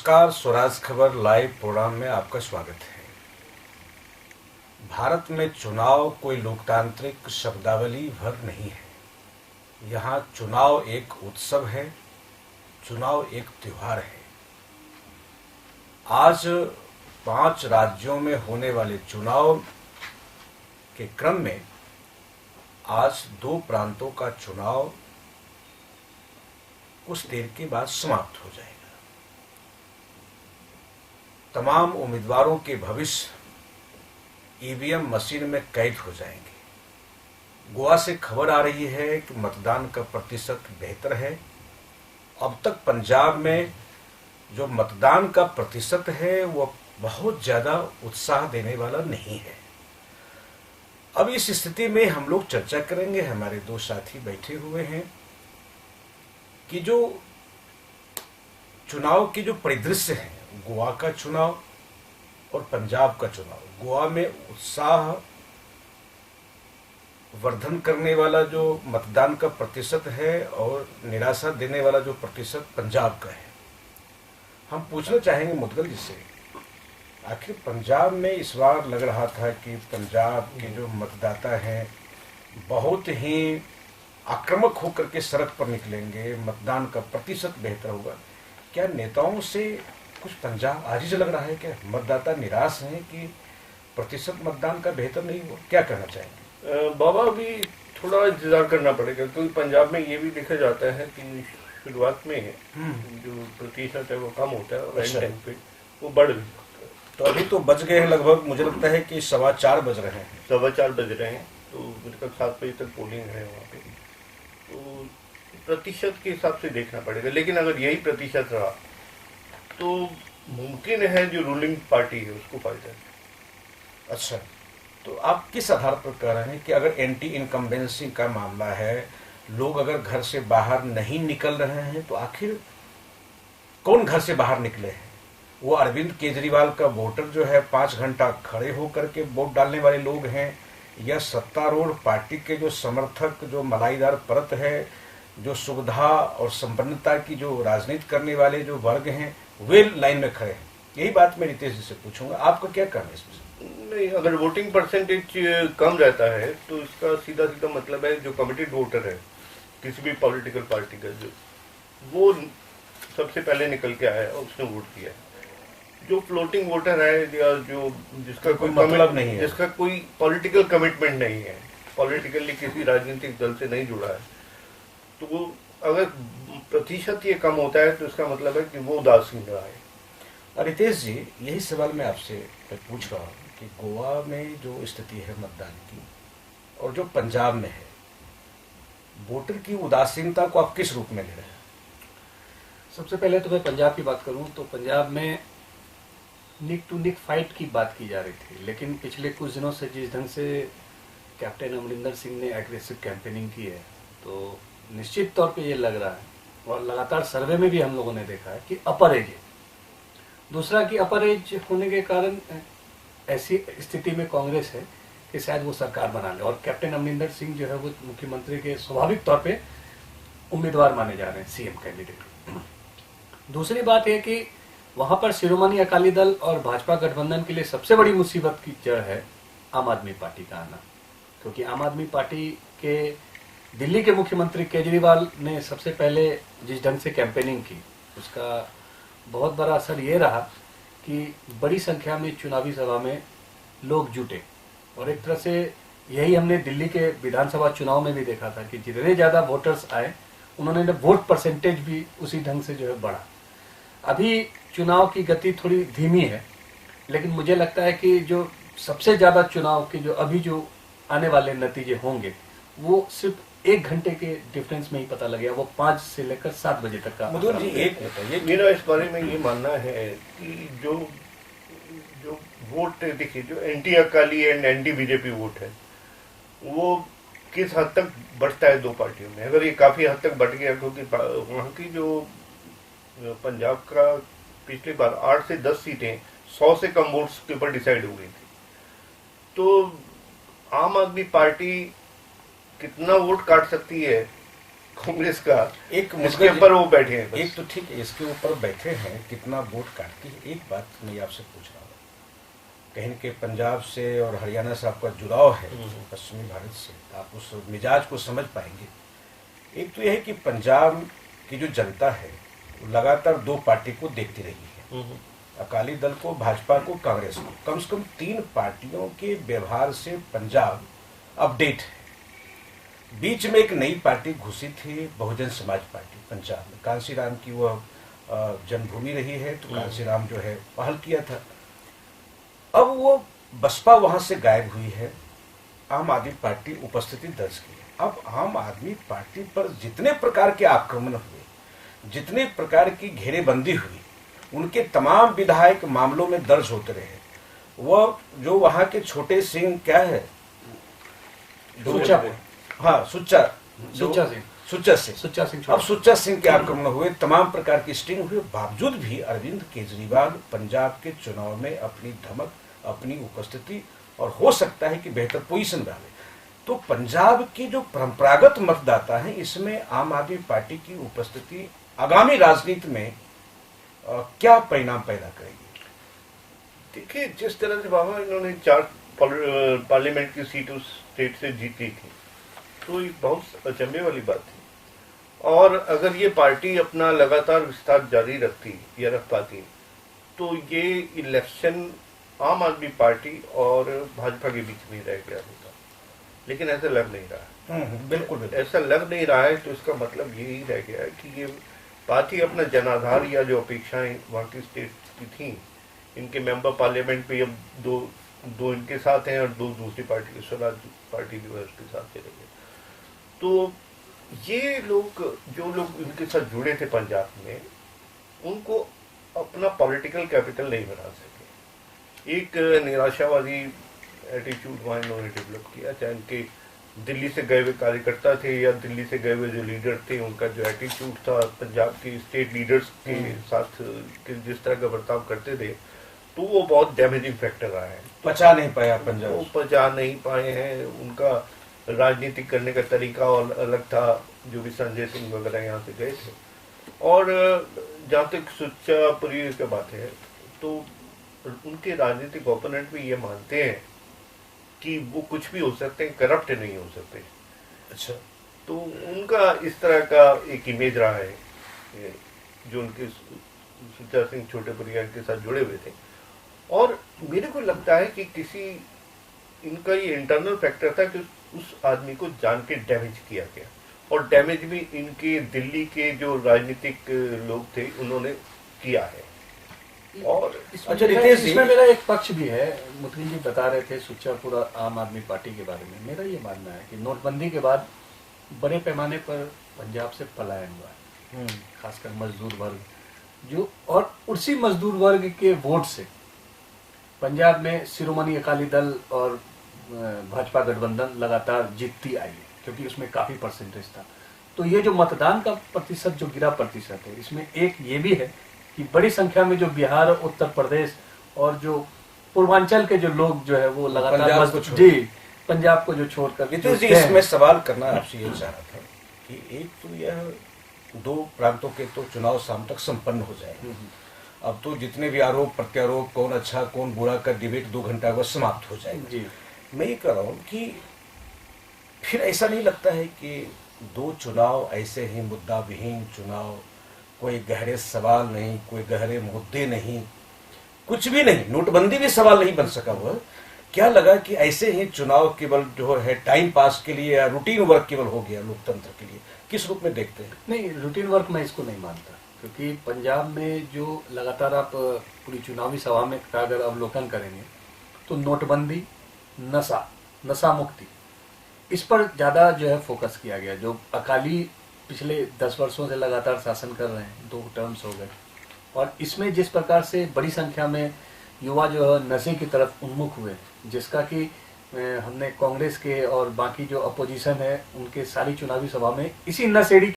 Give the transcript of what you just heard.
नमस्कार, स्वराज खबर live programme में आपका स्वागत है। भारत में चुनाव कोई लोकतांत्रिक शब्दावली भर नहीं है। यहाँ चुनाव एक उत्सव है, चुनाव एक त्योहार है। आज 5 राज्यों में होने वाले चुनाव के क्रम में आज 2 प्रांतों का चुनाव कुछ देर के बाद समाप्त हो जाएगा। तमाम उम्मीदवारों के भविष्य ईवीएम मशीन में कैद हो जाएंगे। गोवा से खबर आ रही है कि मतदान का प्रतिशत बेहतर है। अब तक पंजाब में जो मतदान का प्रतिशत है वो बहुत ज्यादा उत्साह देने वाला नहीं है। अब इस स्थिति में हम लोग चर्चा करेंगे। हमारे 2 साथी बैठे हुए हैं कि जो चुनाव के जो परिदृश्य है, गोवा का चुनाव और पंजाब का चुनाव। गोवा में उत्साह वर्धन करने वाला जो मतदान का प्रतिशत है और निराशा देने वाला जो प्रतिशत पंजाब का है। हम पूछना चाहेंगे मुदगल जी से, आखिर पंजाब में इस बार लग रहा था कि पंजाब के जो मतदाता हैं बहुत ही आक्रामक होकर के सड़क पर निकलेंगे, मतदान का प्रतिशत बेहतर होगा। क्या नेताओं से कुछ पंजाब आज ही लग रहा है? क्या मतदाता निराश हैं कि प्रतिशत मतदान का बेहतर नहीं हुआ? क्या कहना चाहेंगे? बाबा, अभी थोड़ा इंतजार करना पड़ेगा, क्योंकि पंजाब में ये भी देखा जाता है कि शुरुआत में जो प्रतिशत है वो कम होता है और एंड टाइम पे वो बढ़ भी। तो अभी तो बज गए हैं लगभग, मुझे लगता है कि 4:15 बज रहे हैं। 4:15 बज रहे हैं, तो मेरे ख्याल 7 बजे तक पोलिंग है वहाँ पे। तो प्रतिशत के हिसाब से देखना पड़ेगा, लेकिन अगर यही प्रतिशत रहा तो मुमकिन है जो रूलिंग पार्टी है उसको फायदा है। अच्छा, तो आप किस आधार पर कह रहे हैं कि अगर एंटी इनकम्बेंसी का मामला है, लोग अगर घर से बाहर नहीं निकल रहे हैं तो आखिर कौन घर से बाहर निकले हैं? वो अरविंद केजरीवाल का वोटर जो है 5 घंटा खड़े होकर के वोट डालने वाले लोग हैं, या सत्तारूढ़ पार्टी के जो समर्थक, जो मलाईदार परत है, जो सुविधा और संपन्नता की जो राजनीति करने वाले जो वर्ग हैं, वे लाइन में खड़े हैं? यही बात मैं रितेश जी से पूछूंगा, आपका क्या कहना है इसमें? नहीं, अगर वोटिंग परसेंटेज कम रहता है तो इसका सीधा सीधा मतलब है जो कमिटेड वोटर है किसी भी पॉलिटिकल पार्टी का, जो वो सबसे पहले निकल के आया और उसने वोट किया है। जो फ्लोटिंग वोटर है या जो जिसका कोई मतलब नहीं है, जिसका कोई पॉलिटिकल कमिटमेंट नहीं है, पॉलिटिकली किसी राजनीतिक दल से नहीं जुड़ा है, तो वो अगर प्रतिशत ये कम होता है तो इसका मतलब है कि वो उदासीन रहा है। रितेश जी, यही सवाल मैं आपसे पूछ रहा हूँ कि गोवा में जो स्थिति है मतदान की और जो पंजाब में है, वोटर की उदासीनता को आप किस रूप में ले रहे हैं? सबसे पहले तो मैं पंजाब की बात करूं तो पंजाब में निक टू निक फाइट की बात की जा रही थी, लेकिन पिछले कुछ दिनों से जिस ढंग से कैप्टन अमरिंदर सिंह ने एग्रेसिव कैंपेनिंग की है, तो निश्चित तौर पे ये लग रहा है, और लगातार सर्वे में भी हम लोगों ने देखा है कि अपर एज है। दूसरा कि अपर एज होने के कारण ऐसी स्थिति में कांग्रेस है कि शायद वो सरकार बना ले, और कैप्टन अमरिंदर सिंह जो है वो मुख्यमंत्री के स्वाभाविक तौर पे उम्मीदवार माने जा रहे हैं, सीएम कैंडिडेट। दूसरी बात यह कि वहां पर शिरोमणि अकाली दल और भाजपा गठबंधन के लिए सबसे बड़ी मुसीबत की जड़ है आम आदमी पार्टी का आना, क्योंकि आम आदमी पार्टी के दिल्ली के मुख्यमंत्री केजरीवाल ने सबसे पहले जिस ढंग से कैंपेनिंग की, उसका बहुत बड़ा असर ये रहा कि बड़ी संख्या में चुनावी सभा में लोग जुटे, और एक तरह से यही हमने दिल्ली के विधानसभा चुनाव में भी देखा था कि जितने ज्यादा वोटर्स आए उन्होंने वोट परसेंटेज भी उसी ढंग से जो है बढ़ा। अभी चुनाव की गति थोड़ी धीमी है, लेकिन मुझे लगता है कि जो सबसे ज्यादा चुनाव के जो अभी जो आने वाले नतीजे होंगे वो सिर्फ 1 घंटे के डिफरेंस में ही पता लगेगा। वो 5 से लेकर 7 बजे तक का। मुदुर जी, एक बताइए, मेरा इस बारे में ये मानना है कि जो वोट देखिए, जो anti Akali and anti BJP vote है वो किस हद तक बढ़ता है 2 पार्टियों में। अगर ये काफी हद तक बढ़ गया, क्योंकि वहाँ की जो पंजाब का पिछली बार 8 से 10 सीटें 100 से कम वोट्स के ऊपर डिसाइड हो गई थी, तो आम आदमी पार्टी कितना वोट काट सकती है कांग्रेस का एक इसके ऊपर वो बैठे हैं बस। एक तो ठीक है, इसके ऊपर बैठे हैं, कितना वोट काटती है। एक बात मैं आपसे पूछ रहा हूँ, कहीं के पंजाब से और हरियाणा से आपका जुड़ाव है, पश्चिमी भारत से, आप उस मिजाज को समझ पाएंगे। एक तो यह है कि पंजाब की जो जनता है वो लगातार दो पार्टी को देखती रही है, अकाली दल को, भाजपा को, कांग्रेस को। कम से कम 3 पार्टियों के व्यवहार से पंजाब अपडेट है। बीच में एक नई पार्टी घुसी थी, बहुजन समाज पार्टी पंजाब में, कांसी राम की वह जन्मभूमि रही है, तो कांसी राम जो है पहल किया था। अब वो बसपा वहां से गायब हुई है, आम आदमी पार्टी उपस्थिति दर्ज की है। अब आम आदमी पार्टी पर जितने प्रकार के आक्रमण हुए, जितने प्रकार की घेरेबंदी हुई, उनके तमाम विधायक मामलों में दर्ज होते रहे। वह जो वहां के छोटे सिंह क्या है, हाँ सुच्चा सिंह, अब सुच्चा सिंह के आक्रमण हुए, तमाम प्रकार की स्टिंग हुए, बावजूद भी अरविंद केजरीवाल पंजाब के चुनाव में अपनी धमक, अपनी उपस्थिति और हो सकता है कि बेहतर पोजीशन में आवे। तो पंजाब की जो परंपरागत मतदाता है, इसमें आम आदमी पार्टी की उपस्थिति आगामी राजनीति में क्या परिणाम पैदा करेगी? देखिए, जिस तरह से बाबा इन्होंने 4 पार्लियामेंट की सीट उस स्टेट से जीती थी, तो ये बहुत अचंभे वाली बात थी। और अगर ये पार्टी अपना लगातार विस्तार जारी रखती या रख पाती, तो ये इलेक्शन आम आदमी पार्टी और भाजपा के बीच में रह गया होता। लेकिन ऐसा लग नहीं रहा है। बिल्कुल ऐसा लग नहीं रहा है, तो इसका मतलब यही रह गया है कि ये पार्टी अपना जनाधार या जो अपेक्षाएं वहाँ की स्टेट की थी, इनके मेंबर पार्लियामेंट पे अब दो इनके साथ हैं और 2 दूसरी पार्टी, स्वराज पार्टी जो है उसके साथ चले गए। तो ये लोग, जो लोग इनके साथ जुड़े थे पंजाब में, उनको अपना पॉलिटिकल कैपिटल नहीं बना सके। एक निराशावादी एटीट्यूड वहाँ इन्होंने डेवलप किया, चाहे उनके दिल्ली से गए हुए कार्यकर्ता थे या दिल्ली से गए हुए जो लीडर थे, उनका जो एटीट्यूड था पंजाब के स्टेट लीडर्स के साथ जिस तरह का बर्ताव करते थे, तो वो बहुत डैमेजिंग फैक्टर रहा है। पचा नहीं पाया पंजाब, वो पचा नहीं पाए हैं। उनका राजनीति करने का तरीका और अलग था, जो भी संजय सिंह वगैरह यहाँ से गए थे। और जहाँ तक सुच्चापुरी की बात है, तो उनके राजनीतिक ओपोनेंट भी ये मानते हैं कि वो कुछ भी हो सकते हैं, करप्ट नहीं हो सकते। अच्छा, तो उनका इस तरह का एक इमेज रहा है, जो उनके सुच्चा सिंह छोटेपुरिया के साथ जुड़े हुए थे। और मेरे को लगता है कि किसी इनका ये इंटरनल फैक्टर था कि उस आदमी को जान के डैमेज किया गया, और डैमेज भी इनके दिल्ली के जो राजनीतिक लोग थे उन्होंने किया है। और अच्छा रितेश, इसमें मेरा एक पक्ष भी है। मुतकिन जी बता रहे थे सुच्चापुरा आम आदमी पार्टी के बारे में। मेरा ये मानना है कि नोटबंदी के बाद बड़े पैमाने पर पंजाब से पलायन हुआ है, खासकर मजदूर वर्ग जो, और उसी मजदूर वर्ग के वोट से पंजाब में शिरोमणि अकाली दल और भाजपा गठबंधन लगातार जीतती आई है, क्योंकि उसमें काफी परसेंटेज था। तो ये जो मतदान का प्रतिशत जो गिरा प्रतिशत है, इसमें एक ये भी है कि बड़ी संख्या में जो बिहार, उत्तर प्रदेश और जो पूर्वांचल के जो लोग जो है वो लगातार पंजाब को जो छोड़कर। नितिश जी, इसमें सवाल करना आपसे ये चाह रहा था कि एक तो यह 2 प्रांतों के तो चुनाव शाम तक संपन्न हो जाए। अब तो जितने भी आरोप प्रत्यारोप, कौन अच्छा कौन बुरा का डिबेट 2 घंटा बाद समाप्त हो जाएगा। मैं ये कह रहा हूँ कि फिर ऐसा नहीं लगता है कि 2 चुनाव ऐसे ही मुद्दा विहीन चुनाव, कोई गहरे सवाल नहीं, कोई गहरे मुद्दे नहीं, कुछ भी नहीं, नोटबंदी भी सवाल नहीं बन सका हुआ, क्या लगा कि ऐसे ही चुनाव केवल जो है टाइम पास के लिए या रूटीन वर्क केवल हो गया लोकतंत्र के लिए? किस रूप में देखते हैं? नहीं, रूटीन वर्क मैं इसको नहीं मानता, क्योंकि पंजाब में जो लगातार आप पूरी चुनावी सभा में अगर अवलोकन करेंगे तो नोटबंदी, नशा मुक्ति, इस पर ज्यादा जो है फोकस किया गया। जो अकाली पिछले 10 वर्षों से लगातार शासन कर रहे हैं, 2 टर्म्स हो गए, और इसमें जिस प्रकार से बड़ी संख्या में युवा जो है नशे की तरफ उन्मुख हुए, जिसका कि हमने कांग्रेस के और बाकी जो अपोजिशन है उनके सारी चुनावी सभा में इसी नशेड़ी